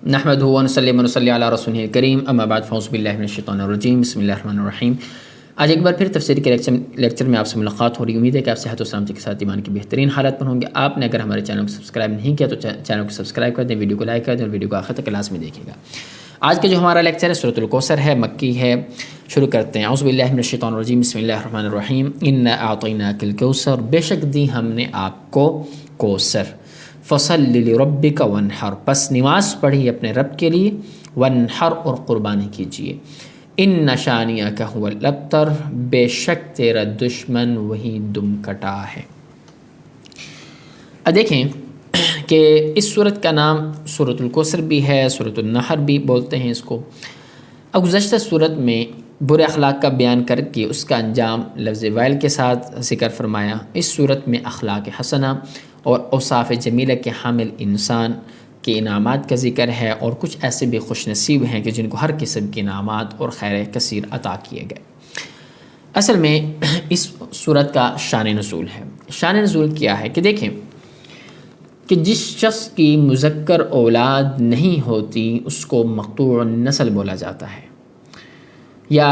نحمدہ و نصلی و نصلی علی رسولہ الکریم اما بعد فاعوذ باللہ من الشیطان الرجیم بسم اللہ الرحمن الرحیم۔ آج ایک بار پھر تفسیر کے لیکچر میں آپ سے ملاقات ہو رہی ہے۔ امید ہے کہ آپ صحت و سلامتی کے ساتھ ایمان کی بہترین حالت پر ہوں گے۔ آپ نے اگر ہمارے چینل کو سبسکرائب نہیں کیا تو چینل کو سبسکرائب کر دیں، ویڈیو کو لائک کر دیں اور ویڈیو کو آخر تک لازمی دیکھیے گا۔ آج کا جو ہمارا لیکچر ہے سورۃ الکوثر ہے، مکی ہے۔ شروع کرتے ہیں۔ اعوذ باللہ من الشیطان الرجیم بسم اللہ الرحمن الرحیم۔ انا اعطیناک الکوثر، بے شک دی ہم نے آپ کو کوثر۔ فصلی لربک وانحر، پس نماز پڑھی اپنے رب کے لیے، وانحر اور قربانی کیجیے۔ ان شانئک ھو الابتر، بے شک تیرا دشمن وہی دم کٹا ہے۔ اب دیکھیں کہ اس صورت کا نام سورۃ الکوثر بھی ہے، سورۃ النحر بھی بولتے ہیں اس کو۔ اب گزشتہ صورت میں برے اخلاق کا بیان کر کے اس کا انجام لفظ وائل کے ساتھ ذکر فرمایا۔ اس صورت میں اخلاق حسنہ اور اوصاف جمیلہ کے حامل انسان کے انعامات کا ذکر ہے، اور کچھ ایسے بھی خوش نصیب ہیں کہ جن کو ہر قسم کے انعامات اور خیر کثیر عطا کیے گئے۔ اصل میں اس صورت کا شان نزول ہے۔ شان نزول کیا ہے کہ دیکھیں کہ جس شخص کی مذکر اولاد نہیں ہوتی اس کو مقطوع النسل بولا جاتا ہے، یا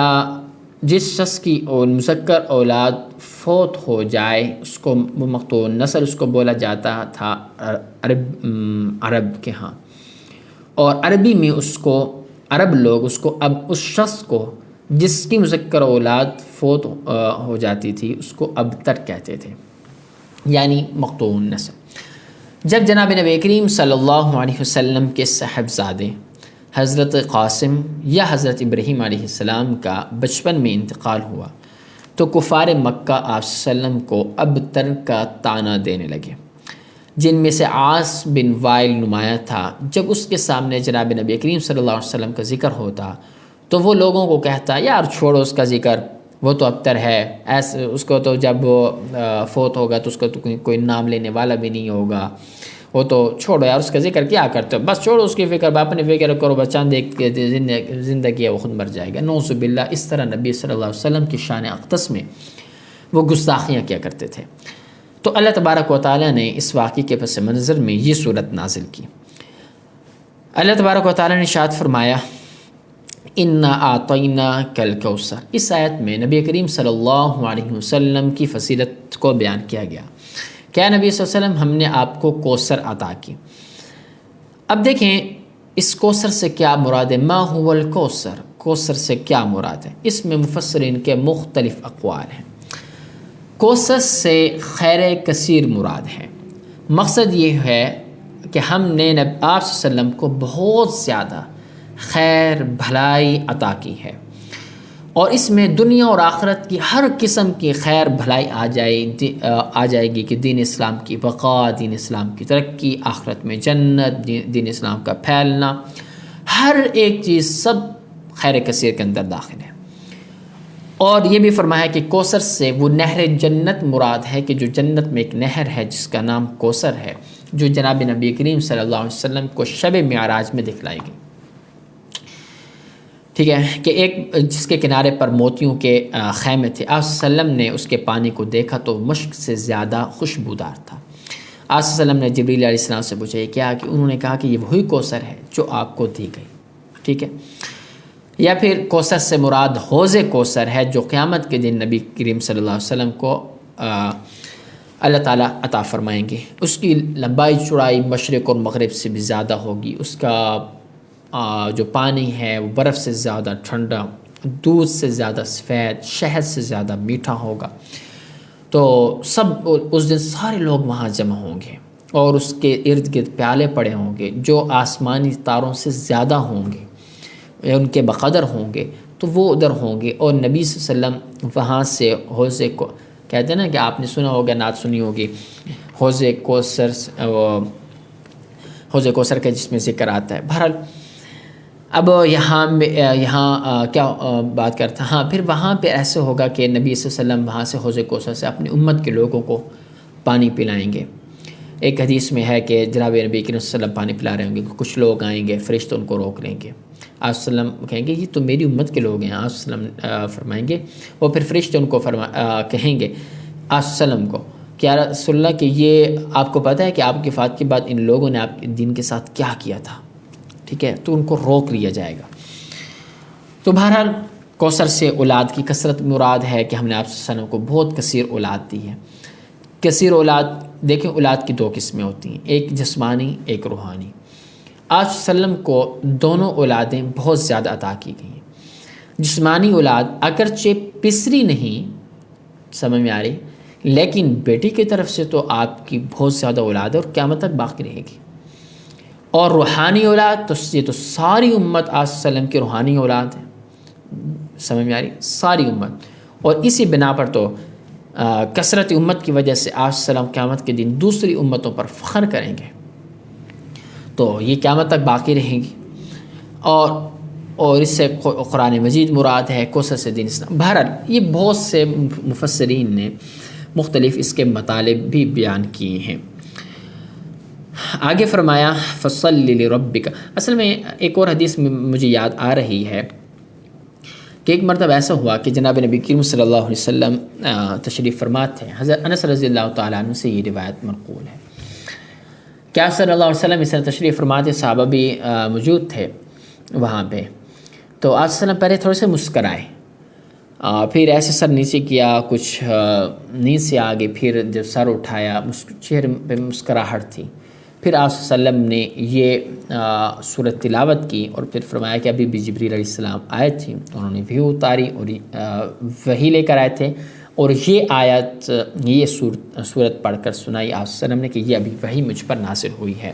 جس شخص کی مذکر اولاد فوت ہو جائے اس کو مقطوع النسل اس کو بولا جاتا تھا عرب کے ہاں، اور عربی میں اس کو عرب لوگ اس کو اب اس شخص کو جس کی مذکر اولاد فوت ہو جاتی تھی اس کو ابتر کہتے تھے، یعنی مقطوع النسل۔ جب جناب نبی کریم صلی اللہ علیہ وسلم کے صاحبزادے حضرت قاسم یا حضرت ابراہیم علیہ السلام کا بچپن میں انتقال ہوا تو کفار مکہ آپ صلی اللہ علیہ وسلم کو ابتر کا طعنہ دینے لگے، جن میں سے عاص بن وائل نمایاں تھا۔ جب اس کے سامنے جناب نبی کریم صلی اللہ علیہ وسلم کا ذکر ہوتا تو وہ لوگوں کو کہتا یار چھوڑو اس کا ذکر، وہ تو ابتر ہے، ایسے اس کو تو جب وہ فوت ہوگا تو اس کو تو کوئی نام لینے والا بھی نہیں ہوگا، وہ تو چھوڑو یار اس کا ذکر کیا کرتے ہو، بس چھوڑو اس کی فکر، باپ نے فکر کرو، بچان دیکھ کے زندگی ہے وہ خود مر جائے گا۔ نعوذ باللہ، اس طرح نبی صلی اللہ علیہ وسلم کی شان اقدس میں وہ گستاخیاں کیا کرتے تھے۔ تو اللہ تبارک و تعالیٰ نے اس واقعے کے پس منظر میں یہ صورت نازل کی۔ اللہ تبارک و تعالیٰ نے ارشاد فرمایا انا اعطیناک الکوثر۔ اس آیت میں نبی کریم صلی اللہ علیہ وسلم کی فضیلت کو بیان کیا گیا۔ کیا نبی صلی اللہ علیہ وسلم ہم نے آپ کو کوثر عطا کی۔ اب دیکھیں اس کوثر سے کیا مراد ہے، ما هو الکوثر، کوثر سے کیا مراد ہے۔ اس میں مفسرین کے مختلف اقوال ہیں۔ کوثر سے خیر کثیر مراد ہے۔ مقصد یہ ہے کہ ہم نے آپ صلی اللہ علیہ وسلم کو بہت زیادہ خیر بھلائی عطا کی ہے، اور اس میں دنیا اور آخرت کی ہر قسم کی خیر بھلائی آ جائے گی کہ دین اسلام کی بقا، دین اسلام کی ترقی، آخرت میں جنت، دین اسلام کا پھیلنا، ہر ایک چیز سب خیر کثیر کے اندر داخل ہے۔ اور یہ بھی فرمایا کہ کوثر سے وہ نہر جنت مراد ہے کہ جو جنت میں ایک نہر ہے جس کا نام کوثر ہے، جو جناب نبی کریم صلی اللہ علیہ وسلم کو شب معراج میں دکھلائی گئی، ٹھیک ہے، کہ ایک جس کے کنارے پر موتیوں کے خیمے تھے۔ آپ صلی اللہ علیہ وسلم نے اس کے پانی کو دیکھا تو مشک سے زیادہ خوشبودار تھا۔ آپ صلی اللہ علیہ وسلم نے جبریل علیہ السلام سے پوچھا یہ کیا، کہ انہوں نے کہا کہ یہ وہی کوثر ہے جو آپ کو دی گئی، ٹھیک ہے۔ یا پھر کوثر سے مراد حوض کوثر ہے جو قیامت کے دن نبی کریم صلی اللہ علیہ وسلم کو اللہ تعالیٰ عطا فرمائیں گے۔ اس کی لمبائی چوڑائی مشرق اور مغرب سے بھی زیادہ ہوگی، اس کا جو پانی ہے وہ برف سے زیادہ ٹھنڈا، دودھ سے زیادہ سفید، شہد سے زیادہ میٹھا ہوگا۔ تو سب اس دن سارے لوگ وہاں جمع ہوں گے، اور اس کے ارد گرد پیالے پڑے ہوں گے جو آسمانی تاروں سے زیادہ ہوں گے، ان کے بقدر ہوں گے، تو وہ ادھر ہوں گے، اور نبی صلی اللہ علیہ وسلم وہاں سے حوض کو کہتے ہیں نا کہ آپ نے سنا ہوگا، نعت سنی ہوگی، حوض کوثر کا جس میں ذکر آتا ہے۔ بہرحال اب یہاں کیا بات کرتا، ہاں پھر وہاں پہ ایسے ہوگا کہ نبی صلی اللہ علیہ وسلم وہاں سے حوض کوثر سے اپنی امت کے لوگوں کو پانی پلائیں گے۔ ایک حدیث میں ہے کہ جناب نبی کریم صلی اللہ علیہ وسلم پانی پلا رہے ہوں گے، کچھ لوگ آئیں گے، فرشتے ان کو روک لیں گے، آپ صلی اللہ علیہ وسلم کہیں گے یہ تو میری امت کے لوگ ہیں، آپ صلی اللہ علیہ وسلم فرمائیں گے، اور پھر فرشتے ان کو کہیں گے آپ صلی اللہ علیہ وسلم کو کہ یا رسول اللہ کہ یہ آپ کو پتہ ہے کہ آپ کی وفات کے بعد ان لوگوں نے آپ کے دین کے ساتھ کیا کیا تھا، ٹھیک ہے، تو ان کو روک لیا جائے گا۔ تو بہرحال کوثر سے اولاد کی کثرت مراد ہے کہ ہم نے آپ صلی اللہ علیہ وسلم کو بہت کثیر اولاد دی ہے۔ کثیر اولاد، دیکھیں اولاد کی دو قسمیں ہوتی ہیں، ایک جسمانی ایک روحانی۔ آپ صلی اللہ علیہ وسلم کو دونوں اولادیں بہت زیادہ عطا کی گئی ہیں۔ جسمانی اولاد اگرچہ پسری نہیں، سمجھ میں آ رہی، لیکن بیٹی کی طرف سے تو آپ کی بہت زیادہ اولاد ہے اور قیامت تک باقی رہے گی۔ اور روحانی اولاد تو یہ تو ساری امت آپ صلی اللہ علیہ وسلم کی روحانی اولاد ہے، سمجھ میں آ رہی، ساری امت۔ اور اسی بنا پر تو کثرت امت کی وجہ سے آپ صلی اللہ علیہ وسلم قیامت کے دن دوسری امتوں پر فخر کریں گے، تو یہ قیامت تک باقی رہیں گی۔ اور اس سے قرآن مجید مراد ہے، کوثر سے دین اسلام۔ بہرحال یہ بہت سے مفسرین نے مختلف اس کے مطالب بھی بیان کیے ہیں۔ آگے فرمایا فصلی لربک۔ اصل میں ایک اور حدیث میں مجھے یاد آ رہی ہے کہ ایک مرتبہ ایسا ہوا کہ جناب نبی کریم صلی اللہ علیہ وسلم تشریف فرما تھے۔ حضرت انس رضی اللہ تعالیٰ عنہ سے یہ روایت منقول ہے کہ آپ صلی اللہ علیہ وسلم اس طرح تشریف فرما تھے، صحابہ بھی موجود تھے وہاں پہ۔ تو آپ صلی اللہ علیہ وسلم پہلے تھوڑے سے مسکرائے، پھر ایسے سر نیچے کیا، کچھ نیند سے آگے، پھر جب سر اٹھایا چہرے پہ مسکراہٹ تھی۔ پھر آپ صلی اللہ علیہ وسلم نے یہ سورت تلاوت کی اور پھر فرمایا کہ ابھی بھی جبریل علیہ السلام آئے تھے، انہوں نے وحی اتاری اور وحی لے کر آئے تھے، اور یہ آیت، یہ سورت پڑھ کر سنائی آپ صلی اللہ علیہ وسلم نے کہ یہ ابھی وحی مجھ پر نازل ہوئی ہے۔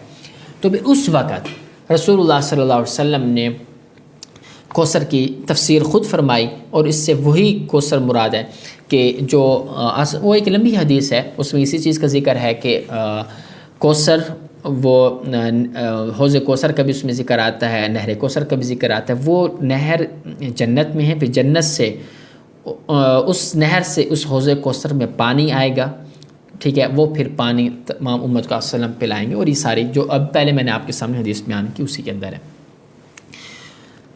تو پھر اس وقت رسول اللہ صلی اللہ علیہ وسلم نے کوثر کی تفسیر خود فرمائی، اور اس سے وہی کوثر مراد ہے کہ جو وہ ایک لمبی حدیث ہے، اس میں اسی چیز کا ذکر ہے کہ کوثر، وہ حوض کوثر کا بھی اس میں ذکر آتا ہے، نہر کوثر کا بھی ذکر آتا ہے۔ وہ نہر جنت میں ہے، پھر جنت سے اس نہر سے اس حوض کوثر میں پانی آئے گا، ٹھیک ہے، وہ پھر پانی تمام امت کا وسلم پلائیں گے، اور یہ ساری جو اب پہلے میں نے آپ کے سامنے حدیث بیان کی اسی کے اندر ہے۔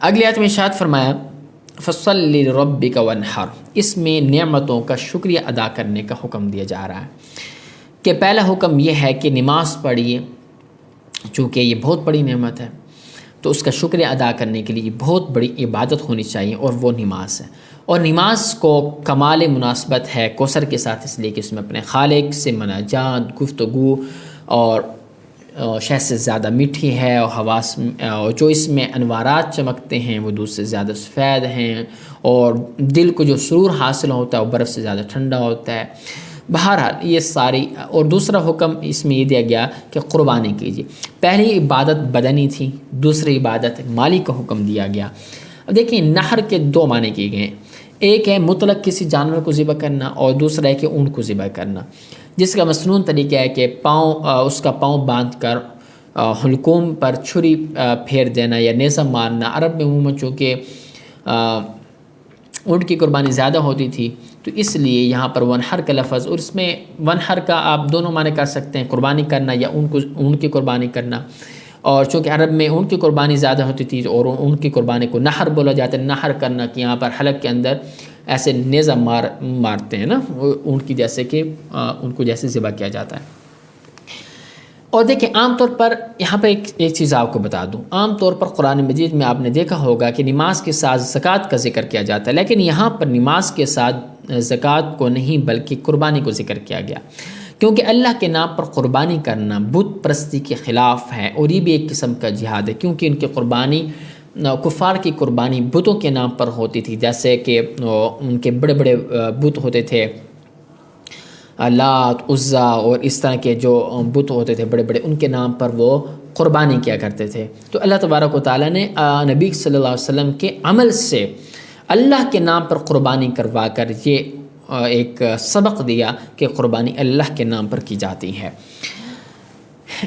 اگلی آیت میں ارشاد فرمایا فصلی لربک وانحر۔ اس میں نعمتوں کا شکریہ ادا کرنے کا حکم دیا جا رہا ہے کہ پہلا حکم یہ ہے کہ نماز پڑھیے، چونکہ یہ بہت بڑی نعمت ہے، تو اس کا شکریہ ادا کرنے کے لیے یہ بہت بڑی عبادت ہونی چاہیے، اور وہ نماز ہے۔ اور نماز کو کمال مناسبت ہے کوثر کے ساتھ، اس لیے کہ اس میں اپنے خالق سے مناجات، گفتگو، اور شہد سے زیادہ میٹھی ہے، اور حواس جو اس میں انوارات چمکتے ہیں وہ دودھ سے زیادہ سفید ہیں، اور دل کو جو سرور حاصل ہوتا ہے وہ برف سے زیادہ ٹھنڈا ہوتا ہے۔ بہرحال یہ ساری، اور دوسرا حکم اس میں یہ دیا گیا کہ قربانی کیجیے۔ پہلی عبادت بدنی تھی، دوسری عبادت مالی کا حکم دیا گیا۔ اب دیکھیں نحر کے دو معنی کیے گئے ہیں، ایک ہے مطلق کسی جانور کو ذبح کرنا، اور دوسرا ہے کہ اونٹ کو ذبح کرنا، جس کا مسنون طریقہ ہے کہ اس کا پاؤں باندھ کر حلقوم پر چھری پھیر دینا یا نیزہ مارنا۔ عرب میں عموماً چونکہ اونٹ کی قربانی زیادہ ہوتی تھی، تو اس لیے یہاں پر ونحر کا لفظ، اور اس میں ونحر کا آپ دونوں معنی کر سکتے ہیں، قربانی کرنا یا اونٹ کی قربانی کرنا۔ اور چونکہ عرب میں اونٹ کی قربانی زیادہ ہوتی تھی اور اونٹ کی قربانی کو نحر بولا جاتا ہے۔ نحر کرنا کہ یہاں پر حلق کے اندر ایسے نیزہ مارتے ہیں نا اونٹ کی، جیسے کہ ان کو جیسے ذبح کیا جاتا ہے۔ اور دیکھیں عام طور پر یہاں پر ایک چیز آپ کو بتا دوں، عام طور پر قرآن مجید میں آپ نے دیکھا ہوگا کہ نماز کے ساتھ زکوٰۃ کا ذکر کیا جاتا ہے، لیکن یہاں پر نماز کے ساتھ زکوٰۃ کو نہیں بلکہ قربانی کو ذکر کیا گیا، کیونکہ اللہ کے نام پر قربانی کرنا بت پرستی کے خلاف ہے، اور یہ بھی ایک قسم کا جہاد ہے، کیونکہ ان کی قربانی، کفار کی قربانی بتوں کے نام پر ہوتی تھی، جیسے کہ ان کے بڑے بڑے بت ہوتے تھے، لات، عزا، اور اس طرح کے جو بت ہوتے تھے بڑے بڑے، ان کے نام پر وہ قربانی کیا کرتے تھے۔ تو اللہ تبارک و تعالیٰ نے نبی صلی اللہ علیہ وسلم کے عمل سے اللہ کے نام پر قربانی کروا کر یہ ایک سبق دیا کہ قربانی اللہ کے نام پر کی جاتی ہے۔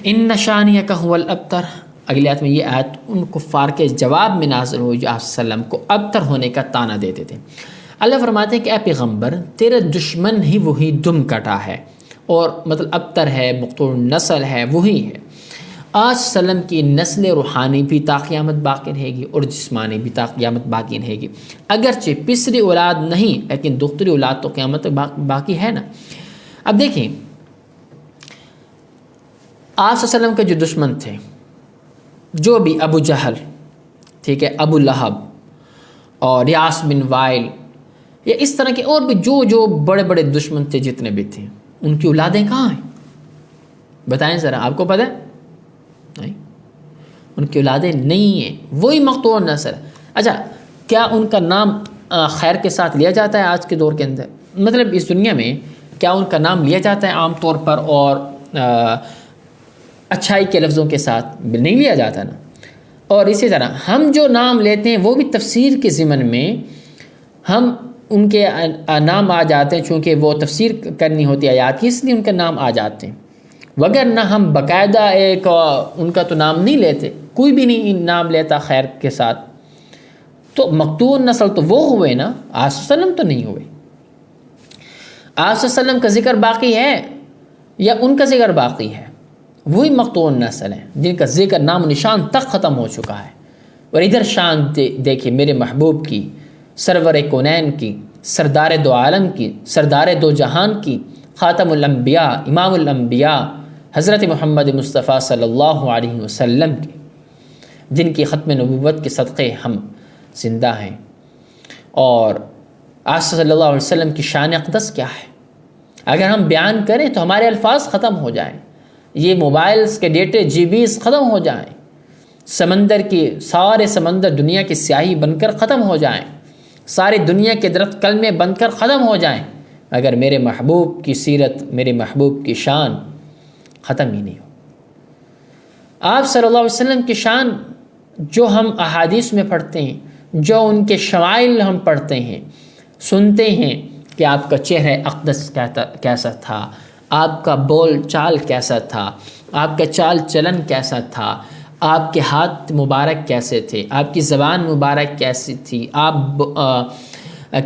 ان شانئک ھو الابتر، اگلی آیت میں یہ آیت ان کفار کے جواب میں نازل ہوئی جو آپ صلی اللہ علیہ وسلم کو ابتر ہونے کا طعنہ دیتے تھے۔ اللہ فرماتے ہیں کہ اے پیغمبر، تیرا دشمن ہی وہی دم کٹا ہے، اور مطلب ابتر ہے، مقطوع نسل ہے، وہی ہے۔ آج سلم کی نسل روحانی بھی تا قیامت باقی رہے گی، اور جسمانی بھی تا قیامت باقی رہے گی، اگرچہ پسری اولاد نہیں، لیکن دختری اولاد تو قیامت تک باقی ہے نا۔ اب دیکھیں آپ صلی اللہ علیہ وسلم کے جو دشمن تھے، جو بھی ابو جہل، ٹھیک ہے، ابو لہب اور یاس بن وائل، یا اس طرح کے اور بھی جو بڑے بڑے دشمن تھے جتنے بھی تھے، ان کی اولادیں کہاں ہیں؟ بتائیں ذرا، آپ کو پتہ ہے؟ نہیں، ان کی اولادیں نہیں ہیں، وہی مقطوع نسل۔ اچھا، کیا ان کا نام خیر کے ساتھ لیا جاتا ہے آج کے دور کے اندر؟ مطلب اس دنیا میں کیا ان کا نام لیا جاتا ہے عام طور پر اور اچھائی کے لفظوں کے ساتھ؟ نہیں لیا جاتا نا۔ اور اسی طرح ہم جو نام لیتے ہیں وہ بھی تفسیر کے ضمن میں ہم ان کے نام آ جاتے ہیں، چونکہ وہ تفسیر کرنی ہوتی ہے آیات کی، اس لیے ان کے نام آ جاتے ہیں، وگرنہ ہم باقاعدہ ایک ان کا تو نام نہیں لیتے، کوئی بھی نہیں نام لیتا خیر کے ساتھ۔ تو مقطوع نسل تو وہ ہوئے نا، آپ صلی اللہ علیہ وسلم تو نہیں ہوئے۔ آپ صلی اللہ علیہ وسلم کا ذکر باقی ہے یا ان کا ذکر باقی ہے؟ وہی مقطوع نسل ہیں جن کا ذکر نام و نشان تک ختم ہو چکا ہے۔ اور ادھر شان دیکھیے میرے محبوب کی، سرور کونین کی، سردار دو عالم کی، سردار دو جہان کی، خاتم الانبیاء، امام الانبیاء، حضرت محمد مصطفیٰ صلی اللہ علیہ وسلم کی، جن کی ختم نبوت کے صدقے ہم زندہ ہیں۔ اور آپ صلی اللہ علیہ وسلم کی شان اقدس کیا ہے؟ اگر ہم بیان کریں تو ہمارے الفاظ ختم ہو جائیں، یہ موبائلز کے ڈیٹے جی بیز ختم ہو جائیں، سمندر کی سارے سمندر دنیا کی سیاہی بن کر ختم ہو جائیں، ساری دنیا کے درخت کلمے بن کر ختم ہو جائیں، اگر میرے محبوب کی سیرت، میرے محبوب کی شان ختم ہی نہیں ہو۔ آپ صلی اللہ علیہ وسلم کی شان جو ہم احادیث میں پڑھتے ہیں، جو ان کے شمائل ہم پڑھتے ہیں، سنتے ہیں کہ آپ کا چہرہ اقدس کیسا تھا، آپ کا بول چال کیسا تھا، آپ کا چال چلن کیسا تھا، آپ کے ہاتھ مبارک کیسے تھے، آپ کی زبان مبارک کیسی تھی، آپ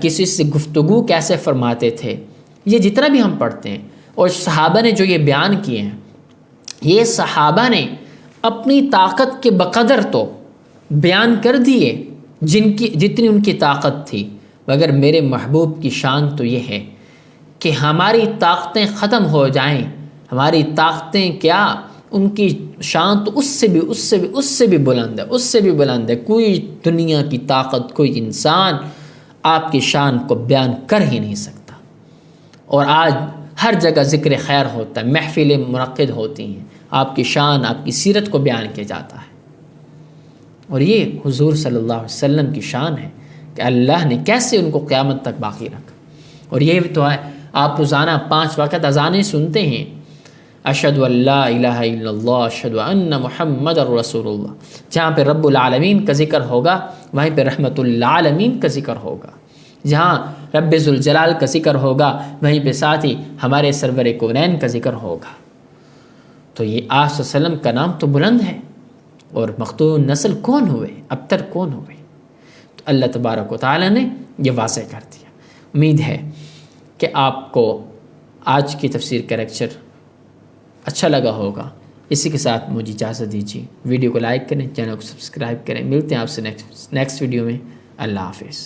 کسی سے گفتگو کیسے فرماتے تھے، یہ جتنا بھی ہم پڑھتے ہیں۔ اور صحابہ نے جو یہ بیان کیے ہیں، یہ صحابہ نے اپنی طاقت کے بقدر تو بیان کر دیے جتنی ان کی طاقت تھی، مگر میرے محبوب کی شان تو یہ ہے کہ ہماری طاقتیں ختم ہو جائیں، ہماری طاقتیں کیا، ان کی شان تو اس سے بھی بلند ہے، اس سے بھی بلند ہے۔ کوئی دنیا کی طاقت، کوئی انسان آپ کی شان کو بیان کر ہی نہیں سکتا۔ اور آج ہر جگہ ذکر خیر ہوتا ہے، محفلیں منعقد ہوتی ہیں، آپ کی شان، آپ کی سیرت کو بیان کیا جاتا ہے۔ اور یہ حضور صلی اللہ علیہ وسلم کی شان ہے کہ اللہ نے کیسے ان کو قیامت تک باقی رکھا۔ اور یہ تو ہے، آپ روزانہ 5 وقت اذانیں سنتے ہیں، اشہد ان لا الہ الا اللہ، اشہد ان محمد الرسول اللہ۔ جہاں پہ رب العالمین کا ذکر ہوگا وہیں پہ رحمت العالمین کا ذکر ہوگا، جہاں رب ذوالجلال کا ذکر ہوگا وہیں پہ ساتھ ہی ہمارے سرور کونین کا ذکر ہوگا۔ تو یہ آپ صلی اللہ علیہ وسلم کا نام تو بلند ہے، اور مقطوع نسل کون ہوئے، ابتر کون ہوئے؟ تو اللہ تبارک و تعالیٰ نے یہ واضح کر دیا۔ امید ہے کہ آپ کو آج کی تفسیر کا لیکچر اچھا لگا ہوگا۔ اسی کے ساتھ مجھے اجازت دیجیے، ویڈیو کو لائک کریں، چینل کو سبسکرائب کریں۔ ملتے ہیں آپ سے نیکسٹ ویڈیو میں۔ اللہ حافظ۔